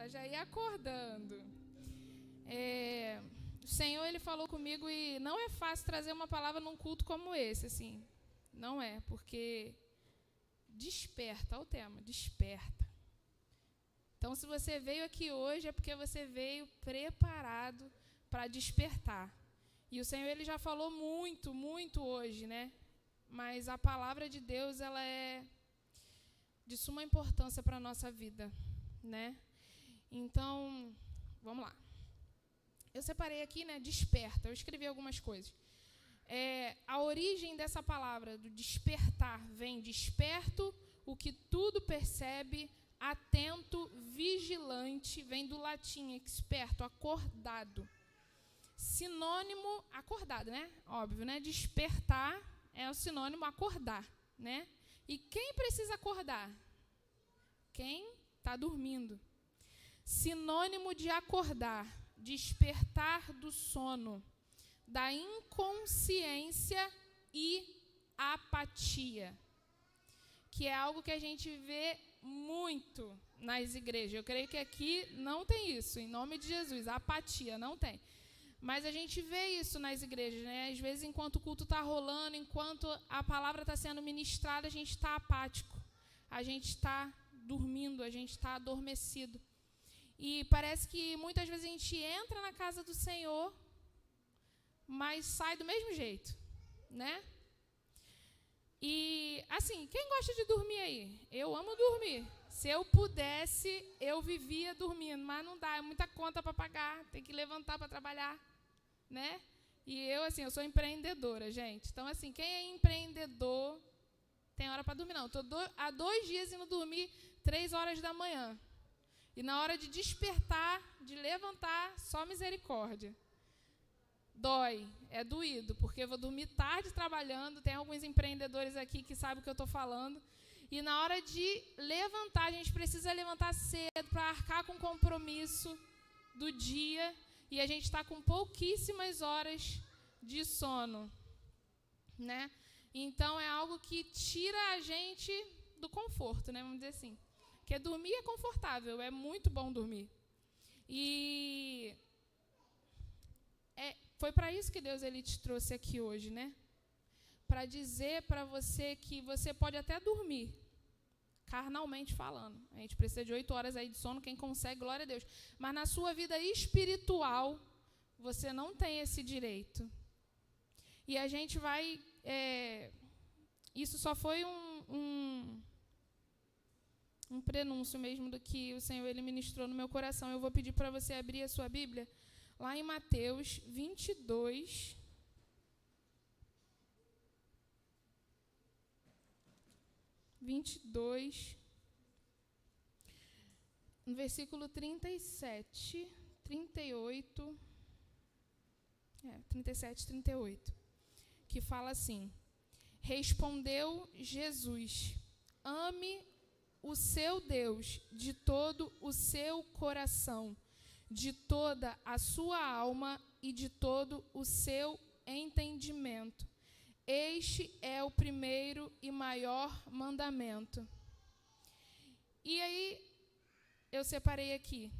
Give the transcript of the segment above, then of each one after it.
já ir acordando. O Senhor, Ele falou comigo e não é fácil trazer uma palavra num culto como esse, assim. Não é, porque desperta, olha o tema, desperta. Então, se você veio aqui hoje, é porque você veio preparado para despertar. E o Senhor, Ele já falou muito, muito hoje, né? Mas a palavra de Deus, ela é de suma importância para a nossa vida, né? Então, vamos lá. Eu separei aqui, né, desperta. Eu escrevi algumas coisas. A origem dessa palavra, do despertar, vem desperto, o que tudo percebe, atento, vigilante, vem do latim, experto, acordado. Sinônimo, acordado, né? Óbvio, né? Despertar é o sinônimo acordar, né? E quem precisa acordar? Quem está dormindo. Sinônimo de acordar, despertar do sono, da inconsciência e apatia, que é algo que a gente vê muito nas igrejas. Eu creio que aqui não tem isso, em nome de Jesus, apatia, não tem. Mas a gente vê isso nas igrejas, né? Às vezes, enquanto o culto está rolando, enquanto a palavra está sendo ministrada, a gente está apático, a gente está dormindo, a gente está adormecido. E parece que muitas vezes a gente entra na casa do Senhor, mas sai do mesmo jeito, né? E, assim, quem gosta de dormir aí? Eu amo dormir. Se eu pudesse, eu vivia dormindo, mas não dá, é muita conta para pagar, tem que levantar para trabalhar, né? E eu, assim, eu sou empreendedora, gente. Então, assim, quem é empreendedor tem hora para dormir, não. Estou há 2 dias indo dormir 3 horas da manhã. E na hora de despertar, de levantar, só misericórdia. Dói, é doído, porque eu vou dormir tarde trabalhando, tem alguns empreendedores aqui que sabem o que eu estou falando. E na hora de levantar, a gente precisa levantar cedo para arcar com o compromisso do dia. E a gente está com pouquíssimas horas de sono, né? Então, é algo que tira a gente do conforto, né? Vamos dizer assim. Porque dormir é confortável, é muito bom dormir. E foi para isso que Deus ele te trouxe aqui hoje, né? Para dizer para você que você pode até dormir, carnalmente falando. A gente precisa de 8 horas aí de sono, quem consegue, glória a Deus. Mas na sua vida espiritual, você não tem esse direito. E a gente vai... isso só foi um prenúncio mesmo do que o Senhor ele ministrou no meu coração. Eu vou pedir para você abrir a sua Bíblia lá em Mateus 22. No versículo 37, 38, 37, 38, que fala assim: Respondeu Jesus, ame o seu Deus de todo o seu coração, de toda a sua alma e de todo o seu entendimento. Este é o primeiro e maior mandamento. E aí, eu separei aqui.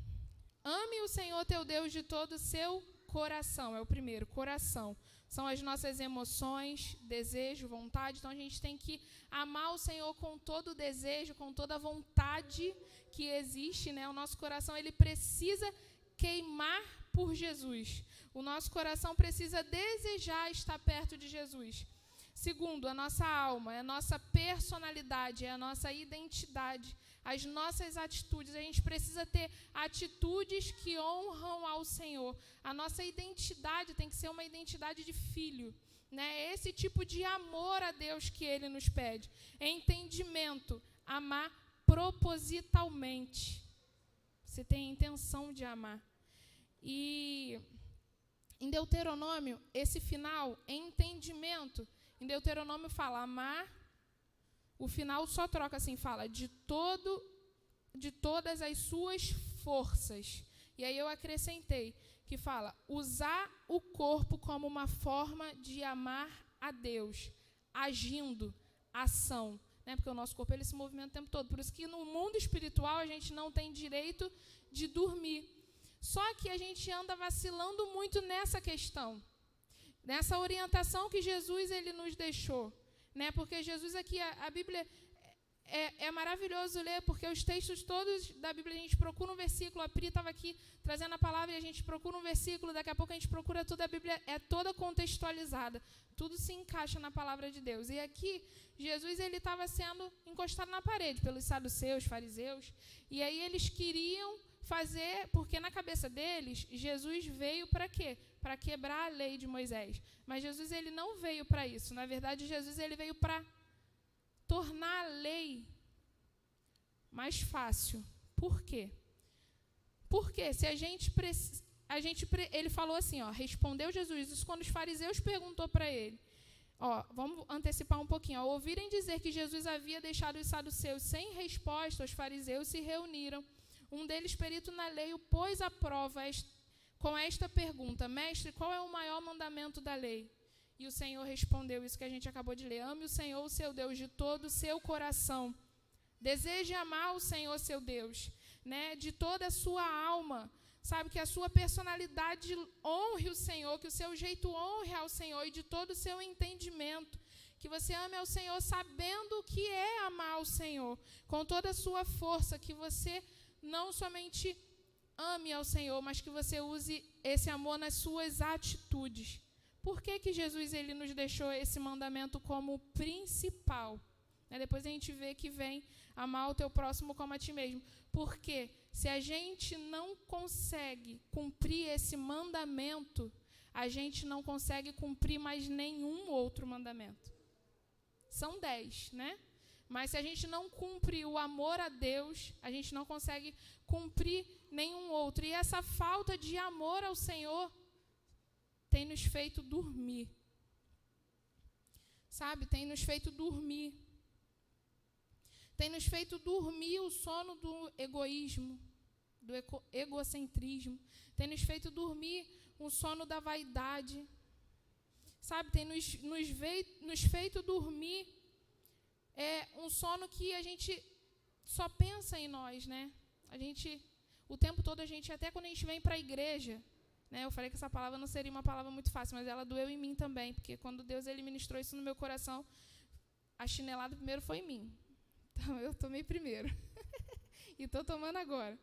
Ame o Senhor teu Deus de todo o seu coração. É o primeiro, coração. São as nossas emoções, desejo, vontade. Então, a gente tem que amar o Senhor com todo o desejo, com toda a vontade que existe, né? O nosso coração, ele precisa queimar por Jesus. O nosso coração precisa desejar estar perto de Jesus. Segundo, a nossa alma, é a nossa personalidade, é a nossa identidade, as nossas atitudes. A gente precisa ter atitudes que honram ao Senhor. A nossa identidade tem que ser uma identidade de filho, né? Esse tipo de amor a Deus que Ele nos pede. Entendimento, amar propositalmente. Você tem a intenção de amar. E em Deuteronômio, esse final, entendimento, em Deuteronômio fala amar, o final só troca assim, fala de todas as suas forças. E aí eu acrescentei, que fala usar o corpo como uma forma de amar a Deus, agindo, ação, né? Porque o nosso corpo ele se movimenta o tempo todo. Por isso que no mundo espiritual a gente não tem direito de dormir. Só que a gente anda vacilando muito nessa questão, nessa orientação que Jesus ele nos deixou, né? Porque Jesus aqui, a Bíblia é maravilhoso ler, porque os textos todos da Bíblia a gente procura um versículo, a Pri estava aqui trazendo a palavra e a gente procura um versículo, daqui a pouco a gente procura tudo, a Bíblia é toda contextualizada, tudo se encaixa na palavra de Deus. E aqui, Jesus ele estava sendo encostado na parede pelos saduceus, fariseus, e aí eles queriam fazer, porque na cabeça deles, Jesus veio para quê? Para quebrar a lei de Moisés. Mas Jesus ele não veio para isso. Na verdade, Jesus ele veio para tornar a lei mais fácil. Por quê? Porque se ele falou assim, ó, respondeu Jesus, isso quando os fariseus perguntou para ele. Ó, vamos antecipar um pouquinho. Ao ouvirem dizer que Jesus havia deixado os saduceus sem resposta, os fariseus se reuniram. Um deles, perito na lei, o pôs à prova com esta pergunta: Mestre, qual é o maior mandamento da lei? E o Senhor respondeu isso que a gente acabou de ler: ame o Senhor, o seu Deus, de todo o seu coração. Deseje amar o Senhor, seu Deus, né, de toda a sua alma. Sabe, que a sua personalidade honre o Senhor, que o seu jeito honre ao Senhor e de todo o seu entendimento. Que você ame ao Senhor sabendo o que é amar ao Senhor, com toda a sua força, que você não somente ame ao Senhor, mas que você use esse amor nas suas atitudes. Por que Jesus ele nos deixou esse mandamento como principal? Depois a gente vê que vem amar o teu próximo como a ti mesmo. Porque se a gente não consegue cumprir esse mandamento, a gente não consegue cumprir mais nenhum outro mandamento. São 10, né? Mas se a gente não cumpre o amor a Deus, a gente não consegue cumprir nenhum outro. E essa falta de amor ao Senhor tem nos feito dormir. Sabe? Tem nos feito dormir. Tem nos feito dormir o sono do egoísmo, do egocentrismo. Tem nos feito dormir o sono da vaidade. Sabe? Tem nos feito dormir um sono que a gente só pensa em nós, né? O tempo todo até quando a gente vem para a igreja, né? Eu falei que essa palavra não seria uma palavra muito fácil, mas ela doeu em mim também, porque quando Deus ele ministrou isso no meu coração, a chinelada primeiro foi em mim. Então eu tomei primeiro e estou tomando agora.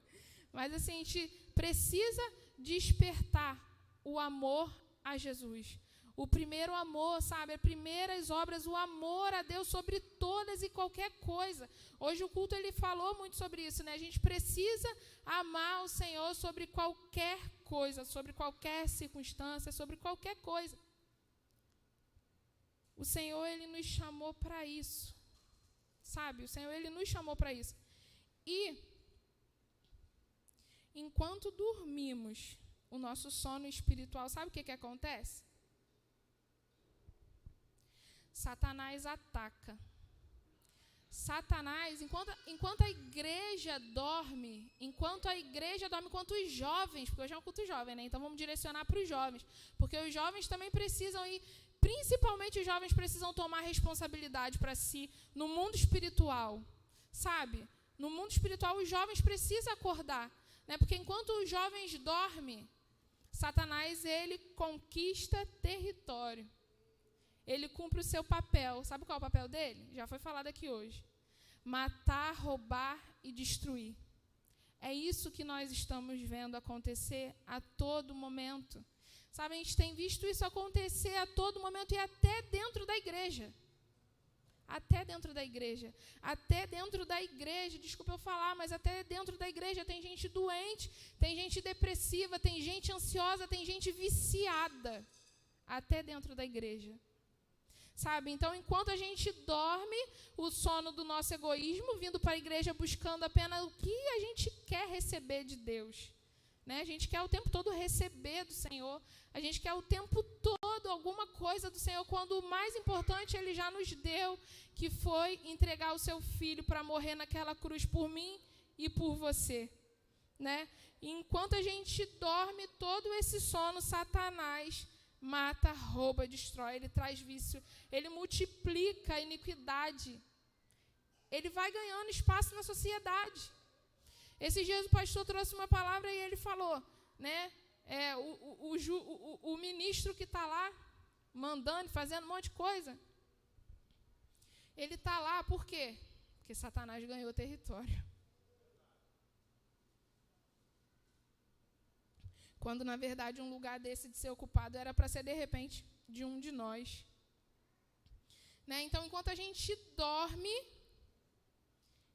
Mas assim, a gente precisa despertar o amor a Jesus. O primeiro amor, sabe? As primeiras obras, o amor a Deus sobre todas e qualquer coisa. Hoje o culto ele falou muito sobre isso, né? A gente precisa amar o Senhor sobre qualquer coisa, sobre qualquer circunstância, sobre qualquer coisa. O Senhor ele nos chamou para isso. Sabe? O Senhor ele nos chamou para isso. E enquanto dormimos o nosso sono espiritual, sabe o que acontece? Satanás ataca. Satanás, enquanto a igreja dorme, enquanto os jovens, porque hoje é um culto jovem, né? Então vamos direcionar para os jovens, porque os jovens também precisam ir, principalmente os jovens precisam tomar responsabilidade para si no mundo espiritual, sabe? No mundo espiritual os jovens precisam acordar, né? Porque enquanto os jovens dormem, Satanás ele conquista território. Ele cumpre o seu papel. Sabe qual é o papel dele? Já foi falado aqui hoje. Matar, roubar e destruir. É isso que nós estamos vendo acontecer a todo momento. Sabe, a gente tem visto isso acontecer a todo momento e até dentro da igreja. Até dentro da igreja. Até dentro da igreja, desculpa eu falar, mas até dentro da igreja tem gente doente, tem gente depressiva, tem gente ansiosa, tem gente viciada. Até dentro da igreja. Sabe? Então, enquanto a gente dorme o sono do nosso egoísmo, vindo para a igreja buscando apenas o que a gente quer receber de Deus, né? A gente quer o tempo todo receber do Senhor, a gente quer o tempo todo alguma coisa do Senhor, quando o mais importante Ele já nos deu, que foi entregar o seu Filho para morrer naquela cruz por mim e por você, né? E enquanto a gente dorme todo esse sono, Satanás mata, rouba, destrói, ele traz vício, ele multiplica a iniquidade, ele vai ganhando espaço na sociedade. Esses dias o pastor trouxe uma palavra e ele falou, né? O ministro que está lá, mandando, fazendo um monte de coisa, ele está lá por quê? Porque Satanás ganhou território. Quando, na verdade, um lugar desse de ser ocupado era para ser, de repente, de um de nós. Né? Então, enquanto a gente dorme,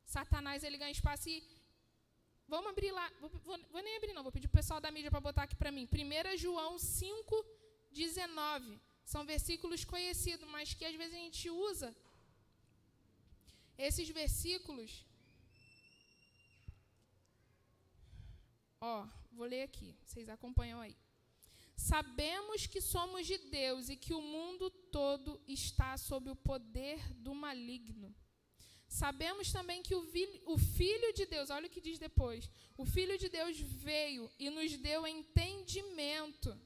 Satanás ele ganha espaço e... Vamos abrir lá. Vou nem abrir, não. Vou pedir para o pessoal da mídia para botar aqui para mim. 1 João 5:19. São versículos conhecidos, mas que às vezes a gente usa esses versículos. Vou ler aqui. Vocês acompanham aí. Sabemos que somos de Deus e que o mundo todo está sob o poder do maligno. Sabemos também que o Filho de Deus, olha o que diz depois, o Filho de Deus veio e nos deu entendimento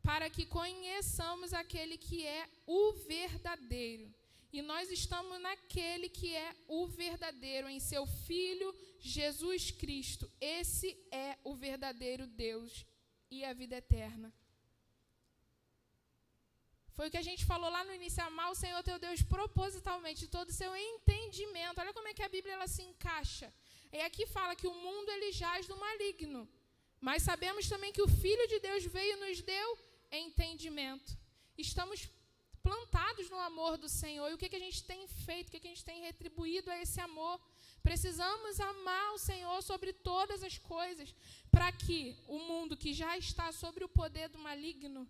para que conheçamos aquele que é o verdadeiro. E nós estamos naquele que é o verdadeiro, em seu Filho Jesus Cristo. Esse é o verdadeiro Deus e a vida eterna. Foi o que a gente falou lá no início, amar o Senhor teu Deus propositalmente, de todo o seu entendimento. Olha como é que a Bíblia ela se encaixa. E aqui fala que o mundo ele jaz do maligno. Mas sabemos também que o Filho de Deus veio e nos deu entendimento. Estamos plantados no amor do Senhor. E o que a gente tem feito? O que a gente tem retribuído a esse amor? Precisamos amar o Senhor sobre todas as coisas, para que o mundo que já está sobre o poder do maligno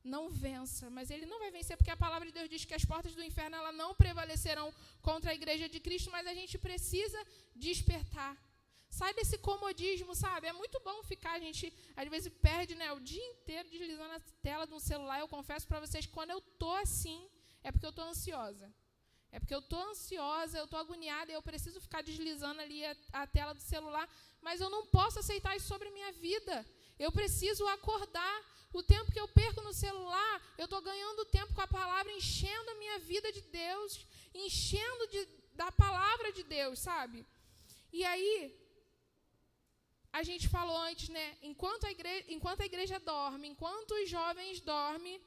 não vença. Mas ele não vai vencer, porque a palavra de Deus diz que as portas do inferno ela não prevalecerão contra a igreja de Cristo, mas a gente precisa despertar. Sai desse comodismo, sabe? É muito bom ficar, a gente às vezes perde, né, o dia inteiro deslizando a tela de um celular. Eu confesso para vocês que quando eu estou assim, é porque eu estou ansiosa. É porque eu estou ansiosa, eu estou agoniada e eu preciso ficar deslizando ali a tela do celular, mas eu não posso aceitar isso sobre a minha vida. Eu preciso acordar. O tempo que eu perco no celular, eu estou ganhando tempo com a palavra, enchendo a minha vida de Deus, enchendo da palavra de Deus, sabe? E aí, a gente falou antes, né? Enquanto a igreja dorme, enquanto os jovens dormem,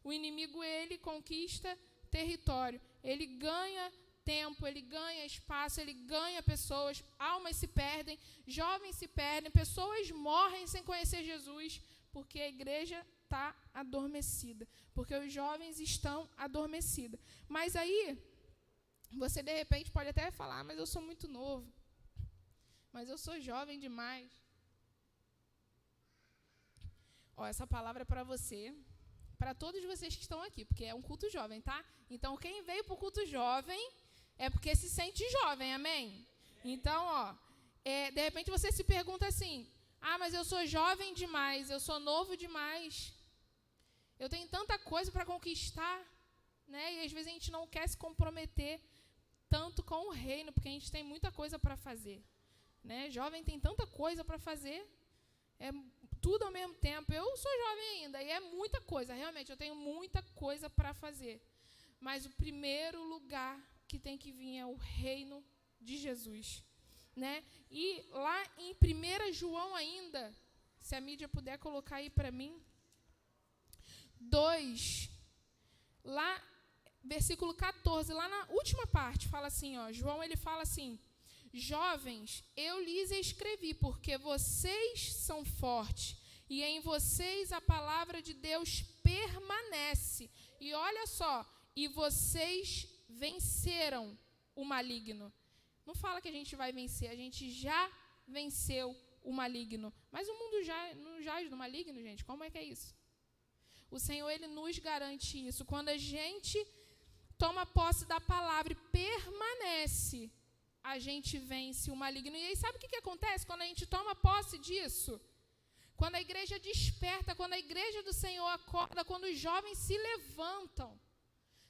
o inimigo, ele conquista território. Ele ganha tempo, ele ganha espaço, ele ganha pessoas, almas se perdem, jovens se perdem, pessoas morrem sem conhecer Jesus, porque a igreja está adormecida, porque os jovens estão adormecidos. Mas aí, você de repente pode até falar, mas eu sou muito novo, mas eu sou jovem demais. Essa palavra é para você, para todos vocês que estão aqui, porque é um culto jovem, tá? Então, quem veio para o culto jovem é porque se sente jovem, amém? Então, de repente você se pergunta assim, mas eu sou jovem demais, eu sou novo demais, eu tenho tanta coisa para conquistar, né? E às vezes a gente não quer se comprometer tanto com o reino, porque a gente tem muita coisa para fazer, né? Jovem tem tanta coisa para fazer, tudo ao mesmo tempo. Eu sou jovem ainda e é muita coisa, realmente, eu tenho muita coisa para fazer. Mas o primeiro lugar que tem que vir é o reino de Jesus, né? E lá em 1 João ainda, se a mídia puder colocar aí para mim, 2, lá, versículo 14, lá na última parte, fala assim, João ele fala assim, jovens, eu lhes escrevi porque vocês são fortes e em vocês a palavra de Deus permanece. E olha só, e vocês venceram o maligno. Não fala que a gente vai vencer, a gente já venceu o maligno. Mas o mundo já não jaz do maligno, gente. Como é que é isso? O Senhor, ele nos garante isso. Quando a gente toma posse da palavra e permanece, a gente vence o maligno. E aí, sabe o que acontece quando a gente toma posse disso? Quando a igreja desperta, quando a igreja do Senhor acorda, quando os jovens se levantam.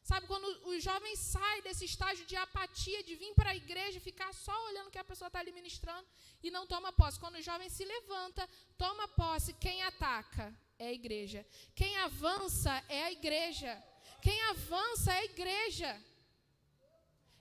Sabe, quando os jovens saem desse estágio de apatia, de vir para a igreja e ficar só olhando o que a pessoa está ali ministrando e não toma posse. Quando os jovens se levanta, toma posse, quem ataca é a igreja. Quem avança é a igreja. Quem avança é a igreja.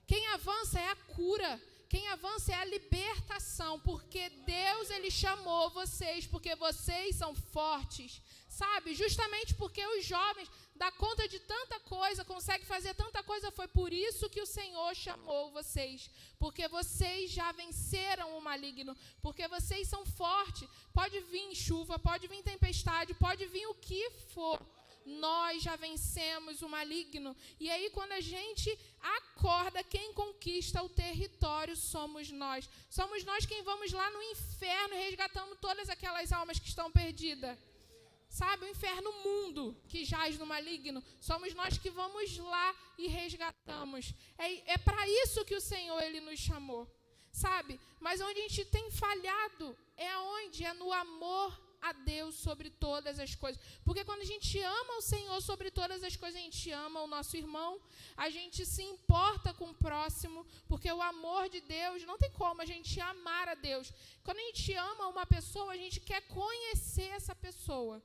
Quem avança é a cura. quem avança é a libertação, porque Deus, Ele chamou vocês, porque vocês são fortes, sabe? Justamente porque os jovens dão conta de tanta coisa, conseguem fazer tanta coisa, foi por isso que o Senhor chamou vocês, porque vocês já venceram o maligno, porque vocês são fortes. Pode vir chuva, pode vir tempestade, pode vir o que for, nós já vencemos o maligno. E aí, quando a gente acorda, quem conquista o território somos nós. Somos nós quem vamos lá no inferno e resgatamos todas aquelas almas que estão perdidas. Sabe, o inferno mundo que jaz no maligno, somos nós que vamos lá e resgatamos. É para isso que o Senhor, Ele nos chamou, sabe? Mas onde a gente tem falhado é onde? É no amor a Deus sobre todas as coisas. Porque quando a gente ama o Senhor sobre todas as coisas, a gente ama o nosso irmão, a gente se importa com o próximo, porque o amor de Deus, não tem como a gente amar a Deus. Quando a gente ama uma pessoa, a gente quer conhecer essa pessoa.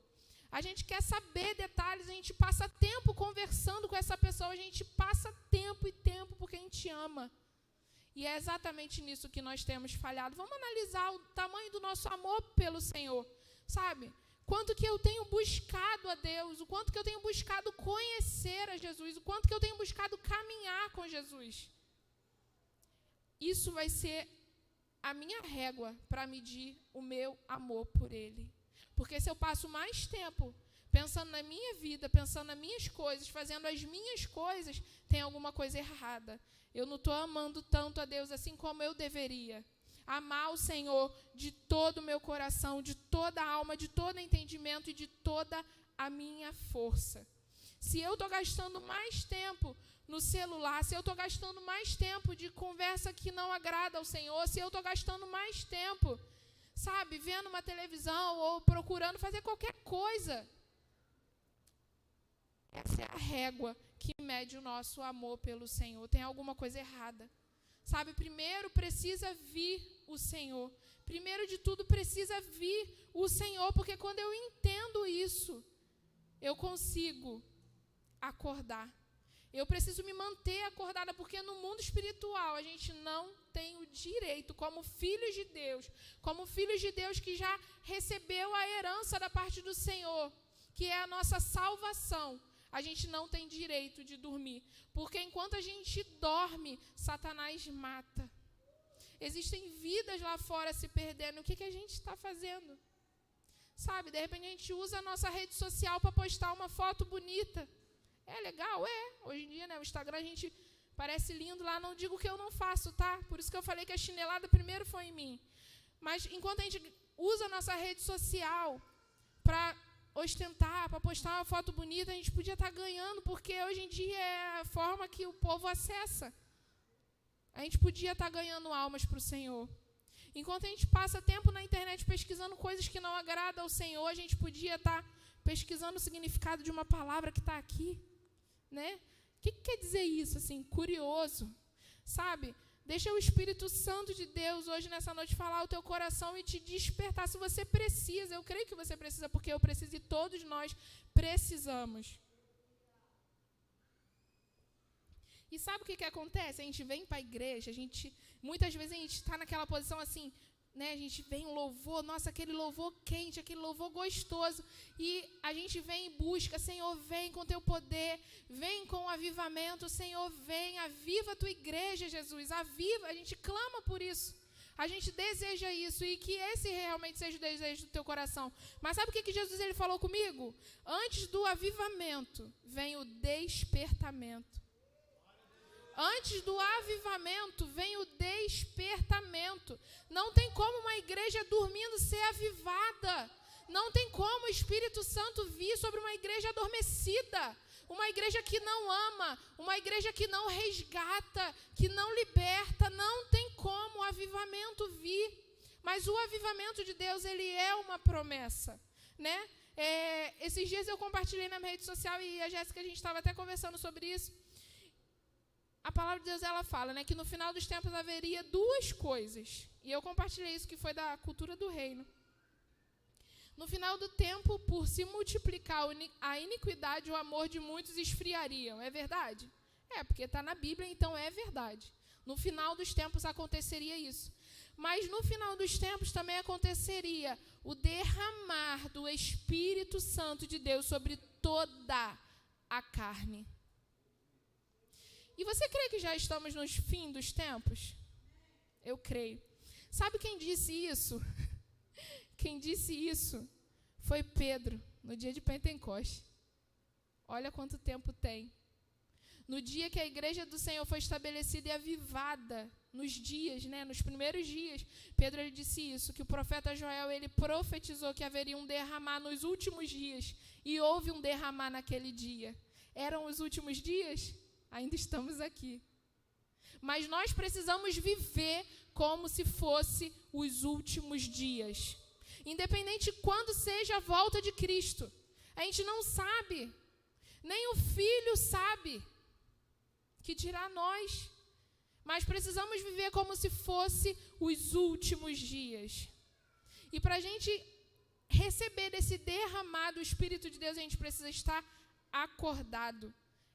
A gente quer saber detalhes, a gente passa tempo conversando com essa pessoa, a gente passa tempo e tempo porque a gente ama. E é exatamente nisso que nós temos falhado. Vamos analisar o tamanho do nosso amor pelo Senhor, sabe? Quanto que eu tenho buscado a Deus, o quanto que eu tenho buscado conhecer a Jesus, o quanto que eu tenho buscado caminhar com Jesus. Isso vai ser a minha régua para medir o meu amor por Ele. Porque se eu passo mais tempo pensando na minha vida, pensando nas minhas coisas, fazendo as minhas coisas, tem alguma coisa errada. Eu não estou amando tanto a Deus assim como eu deveria. Amar o Senhor de todo o meu coração, de toda a alma, de todo entendimento e de toda a minha força. Se eu estou gastando mais tempo no celular, se eu estou gastando mais tempo de conversa que não agrada ao Senhor, se eu estou gastando mais tempo, sabe, vendo uma televisão ou procurando fazer qualquer coisa, essa é a régua que mede o nosso amor pelo Senhor. Tem alguma coisa errada. Sabe, primeiro precisa vir o Senhor. Primeiro de tudo precisa vir o Senhor, porque quando eu entendo isso, eu consigo acordar. Eu preciso me manter acordada, porque no mundo espiritual a gente não tem o direito, como filhos de Deus que já recebeu a herança da parte do Senhor, que é a nossa salvação. A gente não tem direito de dormir, porque enquanto a gente dorme, Satanás mata. Existem vidas lá fora se perdendo. O que a gente está fazendo? Sabe, de repente a gente usa a nossa rede social para postar uma foto bonita. É legal? É. Hoje em dia, né, o Instagram a gente parece lindo lá. Não digo que eu não faço, tá? Por isso que eu falei que a chinelada primeiro foi em mim. Mas enquanto a gente usa a nossa rede social para ostentar, para postar uma foto bonita, a gente podia estar ganhando, porque hoje em dia é a forma que o povo acessa. A gente podia estar ganhando almas para o Senhor. Enquanto a gente passa tempo na internet pesquisando coisas que não agradam ao Senhor, a gente podia estar pesquisando o significado de uma palavra que está aqui, né? O que quer dizer isso, assim, curioso, sabe? Deixa o Espírito Santo de Deus hoje nessa noite falar ao teu coração e te despertar. Se você precisa, eu creio que você precisa, porque eu preciso e todos nós precisamos. E sabe o que acontece? A gente vem para a igreja, muitas vezes a gente está naquela posição assim, né? A gente vem um louvor, nossa, aquele louvor quente, aquele louvor gostoso, e a gente vem em busca, Senhor, vem com teu poder, vem com o avivamento, Senhor, vem, aviva a tua igreja, Jesus, aviva, a gente clama por isso, a gente deseja isso, e que esse realmente seja o desejo do teu coração. Mas sabe o que Jesus ele falou comigo? Antes do avivamento, vem o despertamento. Antes do avivamento, vem o despertamento. Não tem como uma igreja dormindo ser avivada. Não tem como o Espírito Santo vir sobre uma igreja adormecida. Uma igreja que não ama, uma igreja que não resgata, que não liberta. Não tem como o avivamento vir. Mas o avivamento de Deus, ele é uma promessa, né? Esses dias eu compartilhei na minha rede social e a Jéssica, a gente estava até conversando sobre isso. A palavra de Deus, ela fala, né, que no final dos tempos haveria duas coisas. E eu compartilhei isso, que foi da cultura do reino. No final do tempo, por se multiplicar a iniquidade, o amor de muitos esfriariam. É verdade? É, porque está na Bíblia, então é verdade. No final dos tempos aconteceria isso. Mas no final dos tempos também aconteceria o derramar do Espírito Santo de Deus sobre toda a carne. E você crê que já estamos nos fins dos tempos? Eu creio. Sabe quem disse isso? Quem disse isso foi Pedro, no dia de Pentecostes. Olha quanto tempo tem. No dia que a igreja do Senhor foi estabelecida e avivada, nos dias, nos primeiros dias, Pedro ele disse isso, que o profeta Joel ele profetizou que haveria um derramar nos últimos dias, e houve um derramar naquele dia. Eram os últimos dias? Ainda estamos aqui. Mas nós precisamos viver como se fosse os últimos dias. Independente de quando seja a volta de Cristo. A gente não sabe. Nem o Filho sabe. Que dirá nós. Mas precisamos viver como se fosse os últimos dias. E para a gente receber desse derramar do Espírito de Deus, a gente precisa estar acordado.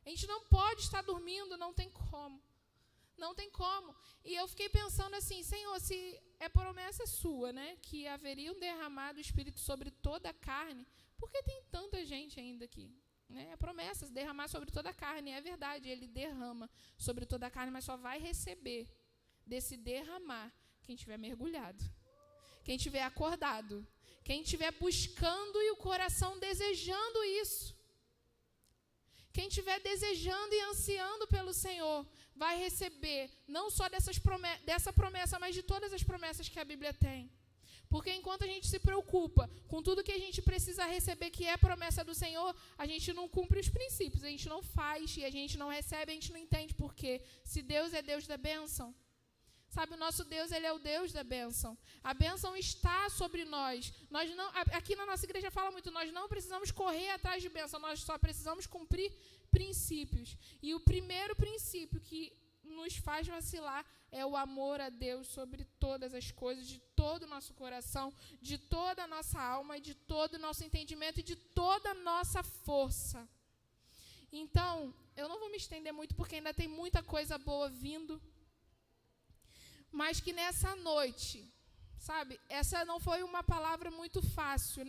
A gente não pode estar dormindo, não tem como. Não tem como. E eu fiquei pensando assim, Senhor, se é promessa sua, que haveria um derramar do Espírito sobre toda a carne, por que tem tanta gente ainda aqui? É promessa, derramar sobre toda a carne, é verdade, ele derrama sobre toda a carne, mas só vai receber desse derramar quem tiver mergulhado, quem tiver acordado, quem estiver buscando e o coração desejando isso. Quem estiver desejando e ansiando pelo Senhor vai receber não só dessa promessa, mas de todas as promessas que a Bíblia tem. Porque enquanto a gente se preocupa com tudo que a gente precisa receber, que é promessa do Senhor, a gente não cumpre os princípios, a gente não faz e a gente não recebe, a gente não entende por quê. Se Deus é Deus da bênção, sabe, o nosso Deus, ele é o Deus da bênção. A bênção está sobre nós. Nós não, aqui na nossa igreja fala muito, nós não precisamos correr atrás de bênção, nós só precisamos cumprir princípios. E o primeiro princípio que nos faz vacilar é o amor a Deus sobre todas as coisas, de todo o nosso coração, de toda a nossa alma, e de todo o nosso entendimento e de toda a nossa força. Então, eu não vou me estender muito, porque ainda tem muita coisa boa vindo, mas que nessa noite, sabe, essa não foi uma palavra muito fácil,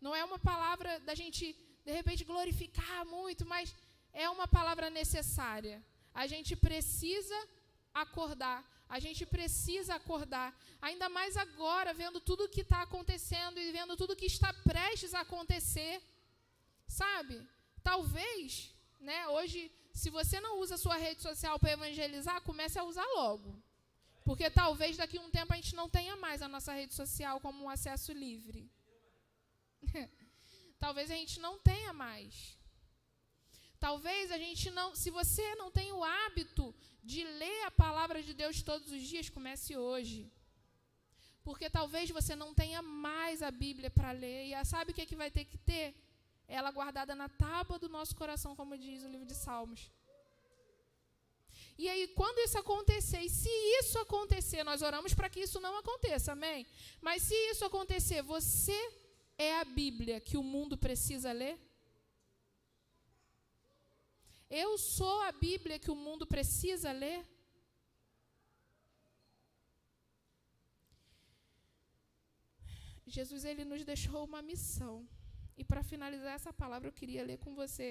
Não é uma palavra da gente, de repente, glorificar muito, mas é uma palavra necessária. A gente precisa acordar. A gente precisa acordar. Ainda mais agora, vendo tudo o que está acontecendo e vendo tudo que está prestes a acontecer. Sabe? Talvez, hoje, se você não usa a sua rede social para evangelizar, comece a usar logo. Porque talvez daqui a um tempo a gente não tenha mais a nossa rede social como um acesso livre. Talvez a gente não tenha mais. Talvez a gente não, se você não tem o hábito de ler a palavra de Deus todos os dias, comece hoje. Porque talvez você não tenha mais a Bíblia para ler. E sabe o que vai ter que ter? Ela guardada na tábua do nosso coração, como diz o livro de Salmos. E aí, quando isso acontecer, e se isso acontecer, nós oramos para que isso não aconteça, amém? Mas se isso acontecer, você é a Bíblia que o mundo precisa ler? Eu sou a Bíblia que o mundo precisa ler? Jesus, ele nos deixou uma missão. E para finalizar essa palavra, eu queria ler com você.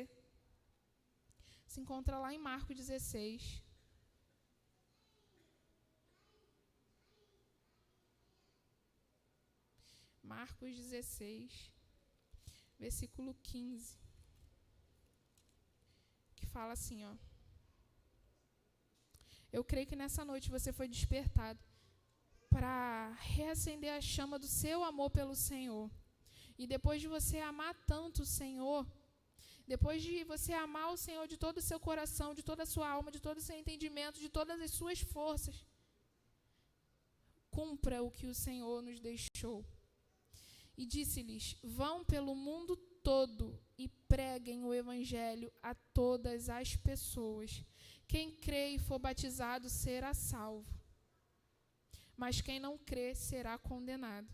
Se encontra lá em Marcos 16. Marcos 16, versículo 15. Que fala assim, Eu creio que nessa noite você foi despertado para reacender a chama do seu amor pelo Senhor. E depois de você amar tanto o Senhor, depois de você amar o Senhor de todo o seu coração, de toda a sua alma, de todo o seu entendimento, de todas as suas forças, cumpra o que o Senhor nos deixou. E disse-lhes, vão pelo mundo todo e preguem o evangelho a todas as pessoas. Quem crê e for batizado será salvo, mas quem não crê será condenado.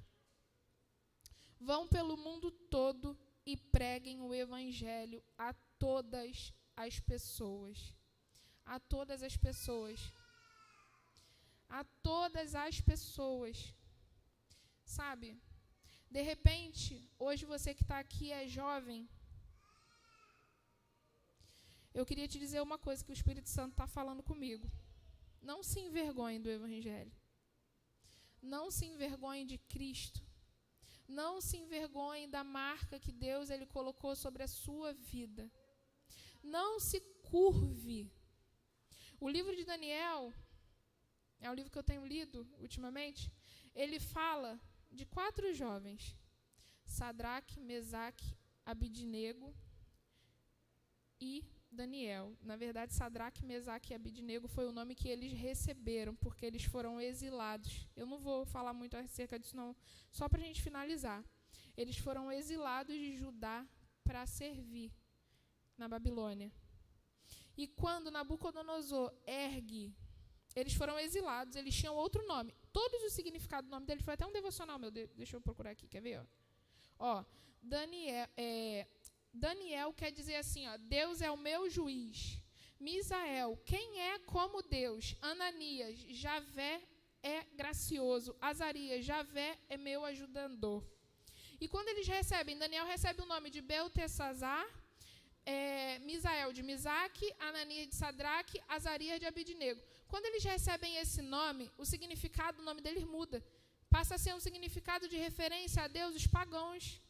Vão pelo mundo todo e preguem o evangelho a todas as pessoas. A todas as pessoas. a todas as pessoas. Sabe? De repente, hoje você que está aqui é jovem. Eu queria te dizer uma coisa que o Espírito Santo está falando comigo. Não se envergonhe do Evangelho. Não se envergonhe de Cristo. Não se envergonhe da marca que Deus ele colocou sobre a sua vida. Não se curve. O livro de Daniel, é um livro que eu tenho lido ultimamente, ele fala de 4 jovens. Sadraque, Mesaque, Abidnego e Daniel. Na verdade, Sadraque, Mesaque e Abidnego foi o nome que eles receberam, porque eles foram exilados. Eu não vou falar muito acerca disso, não, só para a gente finalizar. Eles foram exilados de Judá para servir na Babilônia. E quando Nabucodonosor ergue, eles foram exilados, eles tinham outro nome. Todos os significados do nome deles, foi até um devocional meu, deixa eu procurar aqui, quer ver? Ó, Daniel quer dizer assim, ó, Deus é o meu juiz. Misael, quem é como Deus? Ananias, Javé é gracioso. Azarias, Javé é meu ajudador. E quando eles recebem, Daniel recebe o nome de Beltesazar, Misael de Misaque, Ananias de Sadraque, Azarias de Abidnego. Quando eles recebem esse nome, o significado do nome deles muda. Passa a ser um significado de referência a deuses pagãos.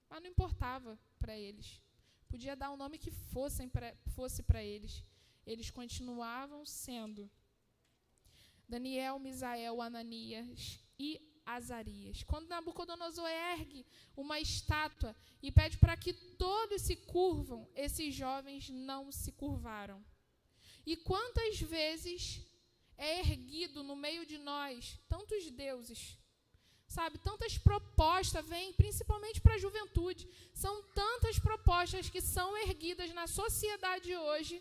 Mas não importava para eles. Podia dar o nome que fosse para eles. Eles continuavam sendo Daniel, Misael, Ananias e Azarias. Quando Nabucodonosor ergue uma estátua e pede para que todos se curvam, esses jovens não se curvaram. E quantas vezes é erguido no meio de nós tantos deuses, sabe? Tantas propostas vêm, principalmente para a juventude. São tantas propostas que são erguidas na sociedade hoje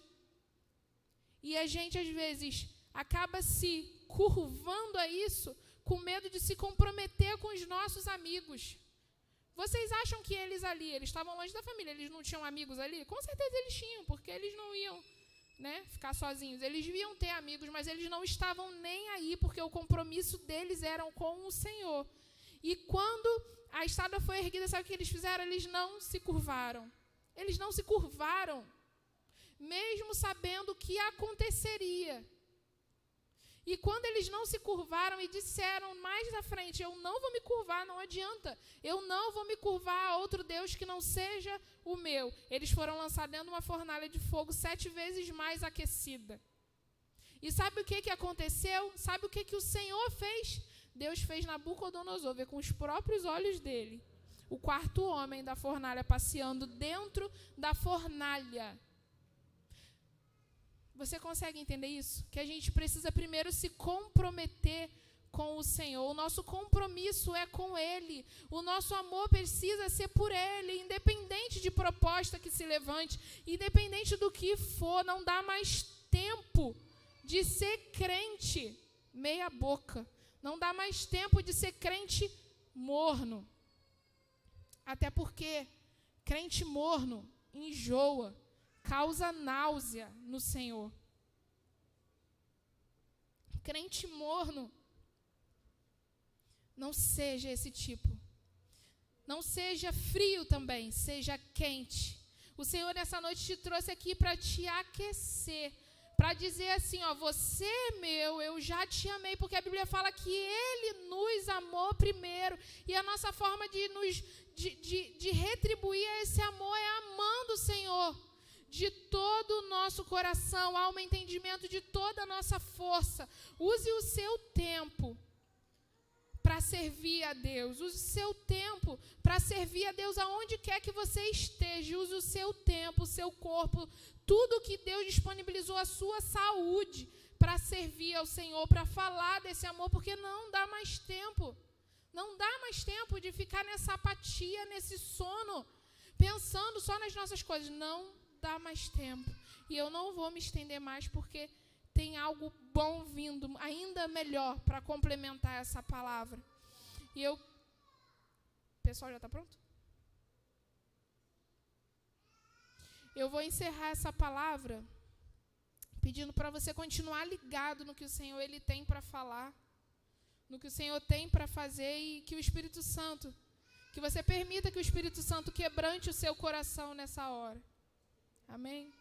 e a gente, às vezes, acaba se curvando a isso com medo de se comprometer com os nossos amigos. Vocês acham que eles ali, eles estavam longe da família, eles não tinham amigos ali? Com certeza eles tinham, porque eles não iam, ficar sozinhos. Eles deviam ter amigos, mas eles não estavam nem aí, porque o compromisso deles era com o Senhor. E quando a estátua foi erguida, sabe o que eles fizeram? Eles não se curvaram. Eles não se curvaram, mesmo sabendo o que aconteceria. E quando eles não se curvaram e disseram mais à frente, eu não vou me curvar, não adianta. Eu não vou me curvar a outro Deus que não seja o meu. Eles foram lançados dentro de uma fornalha de fogo 7 vezes mais aquecida. E sabe o que aconteceu? Sabe o que o Senhor fez? Deus fez Nabucodonosor ver com os próprios olhos dele o 4º homem da fornalha passeando dentro da fornalha. Você consegue entender isso? Que a gente precisa primeiro se comprometer com o Senhor. O nosso compromisso é com Ele. O nosso amor precisa ser por Ele, independente de proposta que se levante, independente do que for. Não dá mais tempo de ser crente meia boca. Não dá mais tempo de ser crente morno. Até porque crente morno enjoa, causa náusea no Senhor. Crente morno, não seja esse tipo. Não seja frio também, seja quente. O Senhor nessa noite te trouxe aqui para te aquecer, para dizer assim, ó, você é meu, eu já te amei, porque a Bíblia fala que Ele nos amou primeiro, e a nossa forma de retribuir esse amor é amando o Senhor de todo o nosso coração, alma e entendimento, de toda a nossa força. Use o seu tempo para servir a Deus. Use o seu tempo para servir a Deus aonde quer que você esteja. Use o seu tempo, o seu corpo, tudo que Deus disponibilizou, a sua saúde, para servir ao Senhor, para falar desse amor, porque não dá mais tempo. Não dá mais tempo de ficar nessa apatia, nesse sono, pensando só nas nossas coisas. Não dá mais tempo. E eu não vou me estender mais, porque tem algo bom vindo, ainda melhor, para complementar essa palavra. E eu... O pessoal já está pronto? Eu vou encerrar essa palavra pedindo para você continuar ligado no que o Senhor ele tem para falar, no que o Senhor tem para fazer, e que o Espírito Santo, que você permita que o Espírito Santo quebrante o seu coração nessa hora. Amém?